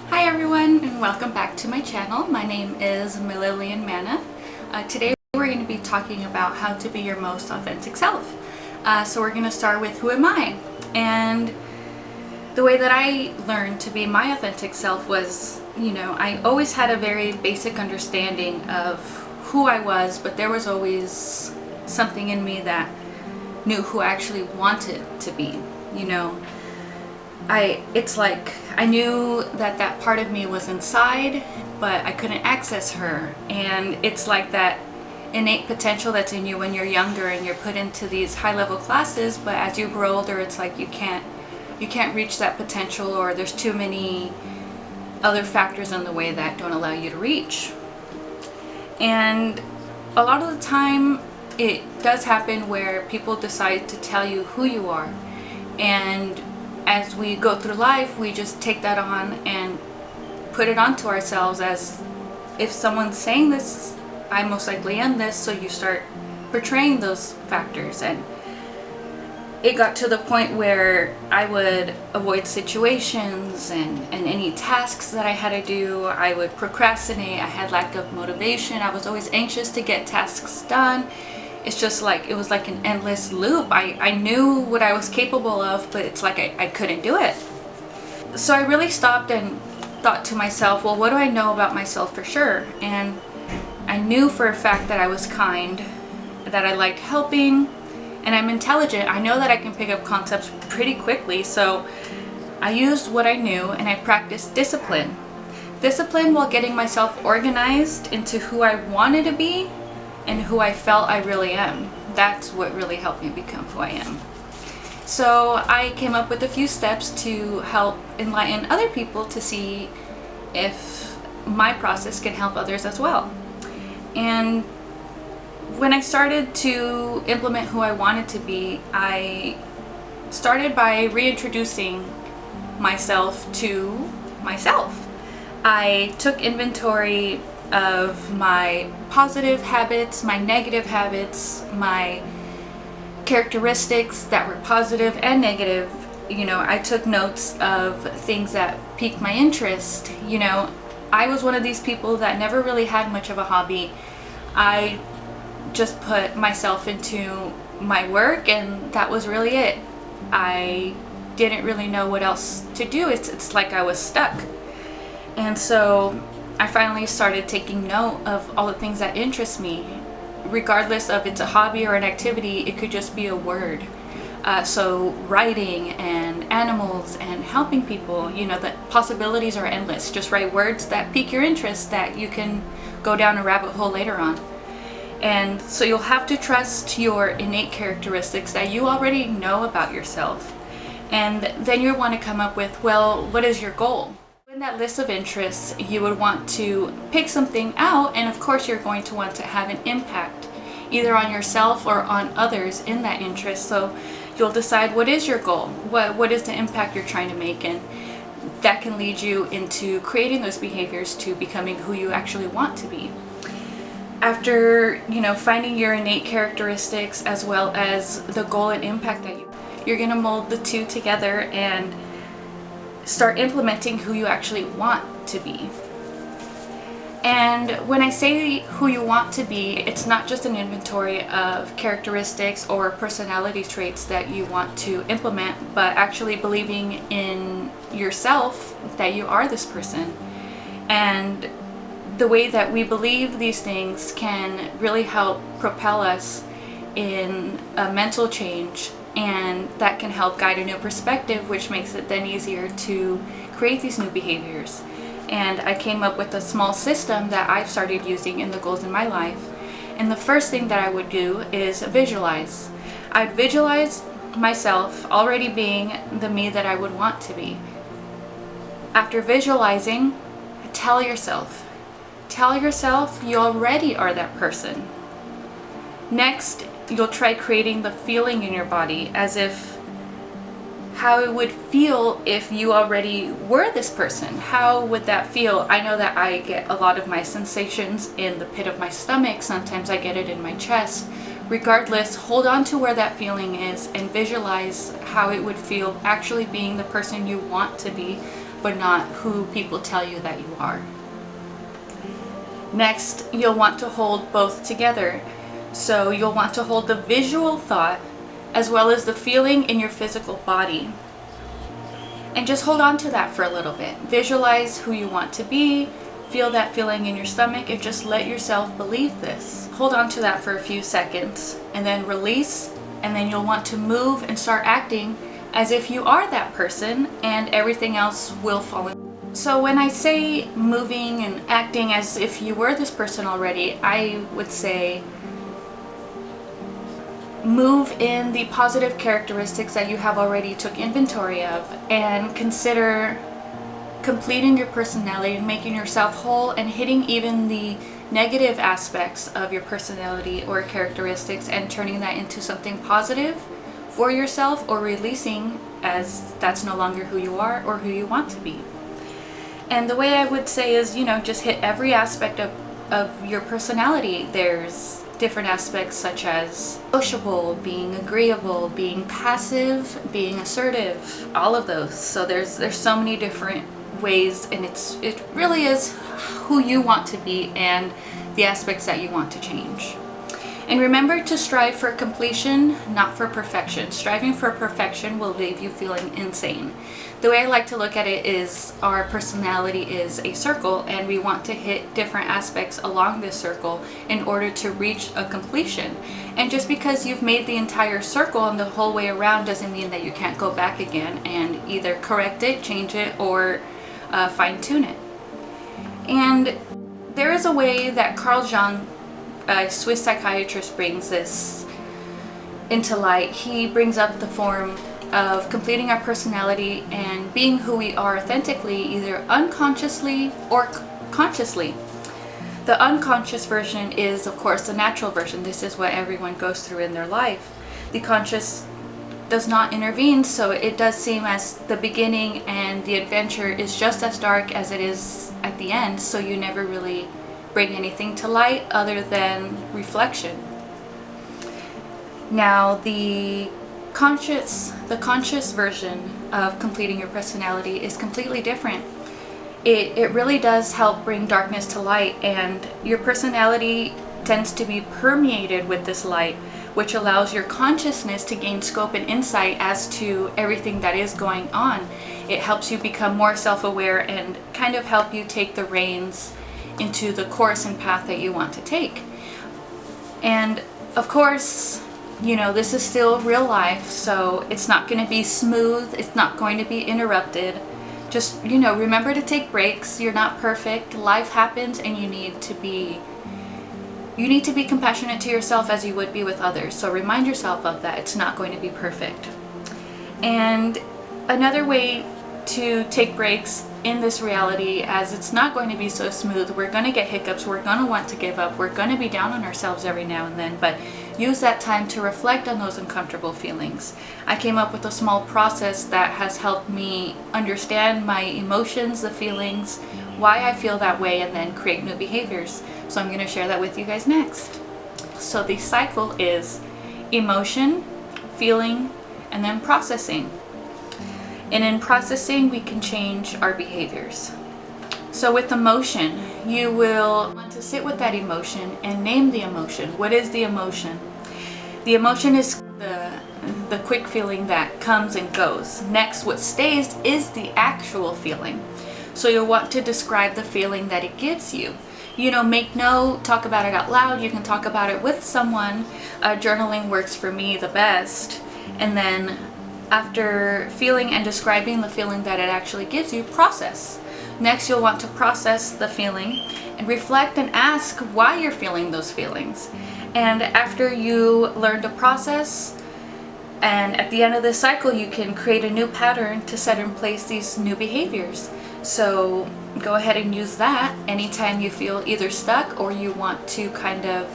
Hi everyone, and welcome back to my channel. My name is Lillian Manna. Today we're going to be talking about how to be your most authentic self. So we're going to start with who am I? And the way that I learned to be my authentic self was, I always had a very basic understanding of who I was, but there was always something in me that knew who I actually wanted to be. It's like I knew that part of me was inside, but I couldn't access her. And it's like that innate potential that's in you when you're younger and you're put into these high-level classes, but as you grow older, it's like you can't reach that potential, or there's too many other factors in the way that don't allow you to reach. And a lot of the time it does happen where people decide to tell you who you are, and as we go through life, we just take that on and put it onto ourselves as if someone's saying this, I most likely am this, so you start portraying those factors. And it got to the point where I would avoid situations and any tasks that I had to do. I would procrastinate. I had lack of motivation. I was always anxious to get tasks done. It's just like, it was like an endless loop. I knew what I was capable of, but it's like I couldn't do it. So I really stopped and thought to myself, well, what do I know about myself for sure? And I knew for a fact that I was kind, that I liked helping, and I'm intelligent. I know that I can pick up concepts pretty quickly, so I used what I knew and I practiced discipline. Discipline while getting myself organized into who I wanted to be and who I felt I really am. That's what really helped me become who I am. So I came up with a few steps to help enlighten other people to see if my process can help others as well. And when I started to implement who I wanted to be, I started by reintroducing myself to myself. I took inventory of my positive habits, my negative habits, my characteristics that were positive and negative. I took notes of things that piqued my interest. I was one of these people that never really had much of a hobby. I just put myself into my work and that was really it. I didn't really know what else to do. It's like I was stuck. And so I finally started taking note of all the things that interest me. Regardless of it's a hobby or an activity, it could just be a word. So writing and animals and helping people, the possibilities are endless. Just write words that pique your interest that you can go down a rabbit hole later on. And so you'll have to trust your innate characteristics that you already know about yourself. And then you'll want to come up with, well, what is your goal? In that list of interests, you would want to pick something out, and of course you're going to want to have an impact either on yourself or on others in that interest. So you'll decide what is your goal, what is the impact you're trying to make, and that can lead you into creating those behaviors to becoming who you actually want to be. After finding your innate characteristics as well as the goal and impact that you're going to mold the two together and start implementing who you actually want to be. And when I say who you want to be, it's not just an inventory of characteristics or personality traits that you want to implement, but actually believing in yourself that you are this person. And the way that we believe these things can really help propel us in a mental change, and that can help guide a new perspective, which makes it then easier to create these new behaviors. And I came up with a small system that I've started using in the goals in my life. And the first thing that I would do is visualize. I'd visualize myself already being the me that I would want to be. After visualizing, tell yourself you already are that person. Next, you'll try creating the feeling in your body as if how it would feel if you already were this person. How would that feel? I know that I get a lot of my sensations in the pit of my stomach. Sometimes I get it in my chest. Regardless, hold on to where that feeling is and visualize how it would feel actually being the person you want to be but not who people tell you that you are. Next, you'll want to hold both together. So you'll want to hold the visual thought as well as the feeling in your physical body. And just hold on to that for a little bit. Visualize who you want to be, feel that feeling in your stomach, and just let yourself believe this. Hold on to that for a few seconds and then release, and then you'll want to move and start acting as if you are that person, and everything else will fall in. So when I say moving and acting as if you were this person already, I would say move in the positive characteristics that you have already took inventory of, and consider completing your personality and making yourself whole, and hitting even the negative aspects of your personality or characteristics and turning that into something positive for yourself, or releasing as that's no longer who you are or who you want to be. And the way I would say is, just hit every aspect of your personality. There's different aspects such as sociable, being agreeable, being passive, being assertive, all of those. So there's so many different ways, and it really is who you want to be and the aspects that you want to change. And remember to strive for completion, not for perfection. Striving for perfection will leave you feeling insane. The way I like to look at it is our personality is a circle, and we want to hit different aspects along this circle in order to reach a completion. And just because you've made the entire circle and the whole way around doesn't mean that you can't go back again and either correct it, change it, or fine-tune it. And there is a way that Carl Jung, a Swiss psychiatrist, brings this into light. He brings up the form of completing our personality and being who we are authentically, either unconsciously or consciously. The unconscious version is, of course, the natural version. This is what everyone goes through in their life. The conscious does not intervene, so it does seem as the beginning and the adventure is just as dark as it is at the end, so you never really bring anything to light other than reflection. Now, the conscious version of completing your personality is completely different. It really does help bring darkness to light, and your personality tends to be permeated with this light, which allows your consciousness to gain scope and insight as to everything that is going on. It helps you become more self-aware and kind of help you take the reins into the course and path that you want to take. And of course, this is still real life, so it's not going to be smooth, it's not going to be interrupted. Just, remember to take breaks. You're not perfect. Life happens, and you need to be compassionate to yourself as you would be with others. So remind yourself of that. It's not going to be perfect. And another way to take breaks in this reality, as it's not going to be so smooth, we're going to get hiccups, we're going to want to give up, we're going to be down on ourselves every now and then, but use that time to reflect on those uncomfortable feelings. I came up with a small process that has helped me understand my emotions, the feelings, why I feel that way, and then create new behaviors. So I'm going to share that with you guys next. So the cycle is emotion, feeling, and then processing. And in processing, we can change our behaviors. So with emotion, you will want to sit with that emotion and name the emotion. What is the emotion? The emotion is the quick feeling that comes and goes. Next, what stays is the actual feeling. So you'll want to describe the feeling that it gives you. Make note, talk about it out loud. You can talk about it with someone. Journaling works for me the best. And then after feeling and describing the feeling that it actually gives you, process. Next, you'll want to process the feeling and reflect and ask why you're feeling those feelings. And after you learn to process, and at the end of this cycle, you can create a new pattern to set in place these new behaviors. So go ahead and use that anytime you feel either stuck or you want to kind of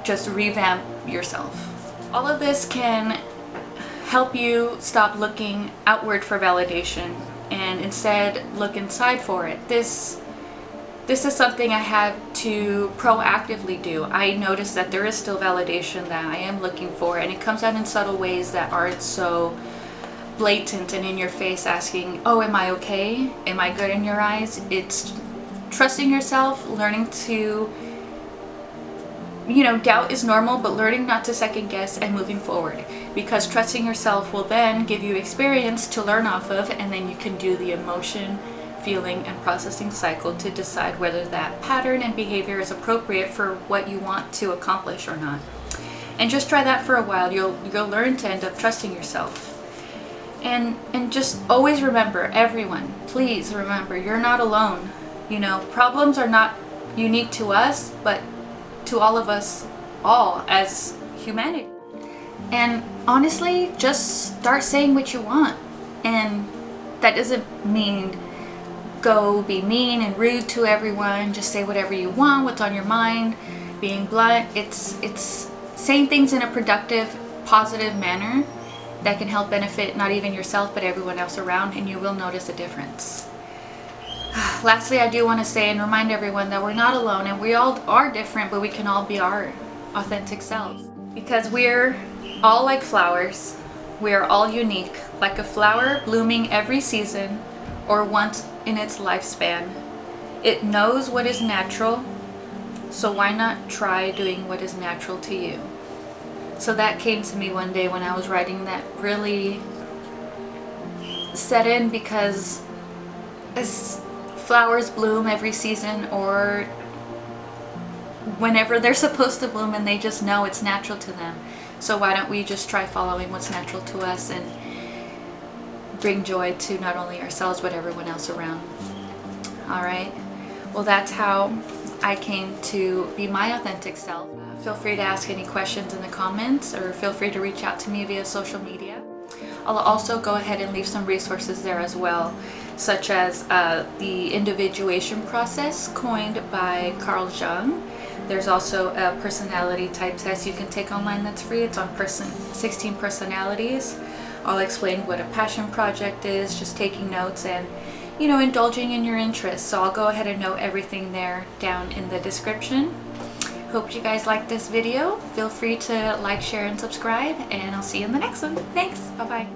just revamp yourself. All of this can help you stop looking outward for validation and instead look inside for it. This is something I have to proactively do. I notice that there is still validation that I am looking for, and it comes out in subtle ways that aren't so blatant and in your face asking, oh, am I okay? Am I good in your eyes? It's trusting yourself, learning to, doubt is normal, but learning not to second guess and moving forward. Because trusting yourself will then give you experience to learn off of, and then you can do the emotion, feeling, and processing cycle to decide whether that pattern and behavior is appropriate for what you want to accomplish or not. And just try that for a while. You'll learn to end up trusting yourself. And just always remember, everyone, please remember, you're not alone. Problems are not unique to us, but to all of us all as humanity. And honestly, just start saying what you want. And that doesn't mean go be mean and rude to everyone. Just say whatever you want, what's on your mind, being blunt. It's saying things in a productive, positive manner that can help benefit not even yourself but everyone else around, and you will notice a difference. Lastly, I do want to say and remind everyone that we're not alone, and we all are different, but we can all be our authentic selves. Because we're all like flowers. We are all unique, like a flower blooming every season or once in its lifespan. It knows what is natural, so why not try doing what is natural to you? So that came to me one day when I was writing, that really set in, because as flowers bloom every season or whenever they're supposed to bloom, and they just know it's natural to them. So why don't we just try following what's natural to us and bring joy to not only ourselves but everyone else around. Alright, well, that's how I came to be my authentic self. Feel free to ask any questions in the comments, or feel free to reach out to me via social media. I'll also go ahead and leave some resources there as well, such as the Individuation process coined by Jung. There's also a personality type test you can take online that's free. It's on 16 personalities. I'll explain what a passion project is, just taking notes and, indulging in your interests. So I'll go ahead and note everything there down in the description. Hope you guys liked this video. Feel free to like, share, and subscribe, and I'll see you in the next one. Thanks. Bye-bye.